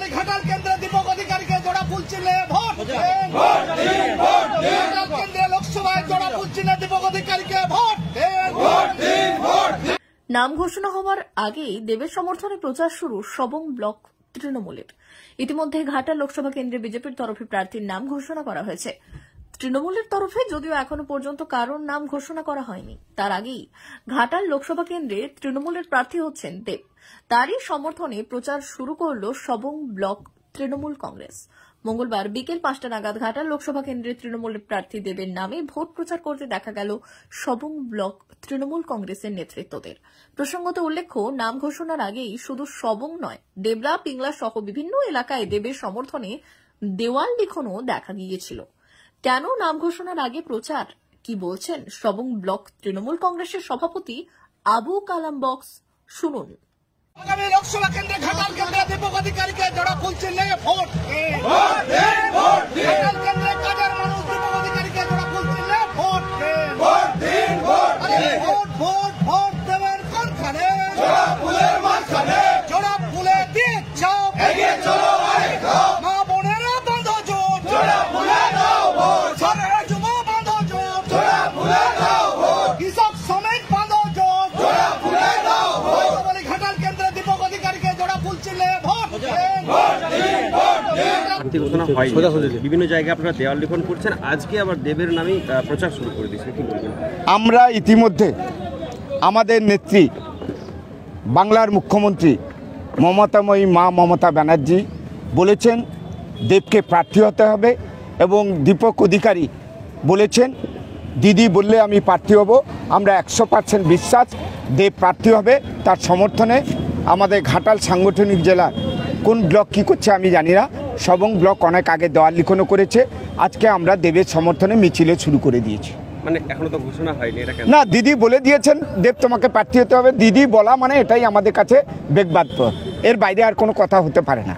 বলি ঘাটাল কেন্দ্রে দীপক অধিকারীকে জোড়া ফুল চিহ্নে ভোট ঘাটাল কেন্দ্রে লোকসভায় জোড়া ফুল চিহ্নে দীপক অধিকারীকে ভোট নাম ঘোষণা হওয়ার আগেই দেবের সমর্থনে প্রচার শুরু সবং ব্লক তৃণমূলের। ইতিমধ্যে ঘাটাল লোকসভা কেন্দ্রে বিজেপির তরফে প্রার্থীর নাম ঘোষণা করা হয়েছে। তৃণমূলের তরফে যদিও এখনো পর্যন্ত কারোর নাম ঘোষণা করা হয়নি, তার আগেই ঘাটাল লোকসভা কেন্দ্রে তৃণমূলের প্রার্থী হচ্ছেন দেব। তারই সমর্থনে প্রচার শুরু করল সবং ব্লক তৃণমূল কংগ্রেস। মঙ্গলবার বিকেল 5টা নাগাদ ঘাটাল লোকসভা কেন্দ্রে তৃণমূলের প্রার্থী দেবের নামে ভোট প্রচার করতে দেখা গেল সবং ব্লক তৃণমূল কংগ্রেসের নেতৃত্বদের। প্রসঙ্গত উল্লেখ্য, নাম ঘোষণার আগেই শুধু সবং নয়, দেবরা পিংলা সহ বিভিন্ন এলাকায় দেবের সমর্থনে দেওয়াল লিখনও দেখা গিয়েছিল। কেন নাম ঘোষণার আগে প্রচার, কি বলছেন সবং ব্লক তৃণমূল কংগ্রেসের সভাপতি আবু কালাম বক্স, শুনুন। আগামী লোকসভা কেন্দ্রে ঘাটাল কেন্দ্রে দীপক অধিকারীকে জোড়া ফুল চিহ্নে ভোট ঘাটাল কেন্দ্রে কাজের মানুষ দীপক অধিকারীকে জোড়া ফুল চিহ্নে ভোট ভোট দেবের কোনখানে জোড়া ফুলে দিয়ে চাপ মা বোনেরা বাঁধ জোট সারা যুব বাঁধ জোট কৃষক শ্রমিক বাঁধ জোট বলি ঘাটাল কেন্দ্রে দীপক অধিকারীকে জোড়া ফুল চিহ্নে ভোট ঘোষণা হয়নি, বিভিন্ন জায়গায় আপনারা দেওয়াল লিখন করছেন, আজকে আবার দেবের নামেই প্রচার শুরু করে দিয়েছে, কি বলবেন? আমরা ইতিমধ্যে আমাদের নেত্রী বাংলার মুখ্যমন্ত্রী মমতাময়ী মা মমতা ব্যানার্জি বলেছেন দেবকে প্রার্থী হতে হবে, এবং দীপক অধিকারী বলেছেন দিদি বললে আমি প্রার্থী হব। আমরা 100% বিশ্বাস দেব প্রার্থী হবে। তার সমর্থনে আমাদের ঘাটাল সাংগঠনিক জেলার কোন ব্লক কী করছে আমি জানি না, সবং ব্লক অনেক আগে দেওয়াল লিখনও করেছে। আজকে আমরা দেবের সমর্থনে মিছিলে শুরু করে দিয়েছি। মানে এখনো তো ঘোষণা হয়নি, এটা কেন? না, দিদি বলে দিয়েছেন দেব তোমাকে প্রার্থী হতে হবে। দিদি বলা মানে এটাই আমাদের কাছে বেগবাদ্য, এর বাইরে আর কোনো কথা হতে পারে না।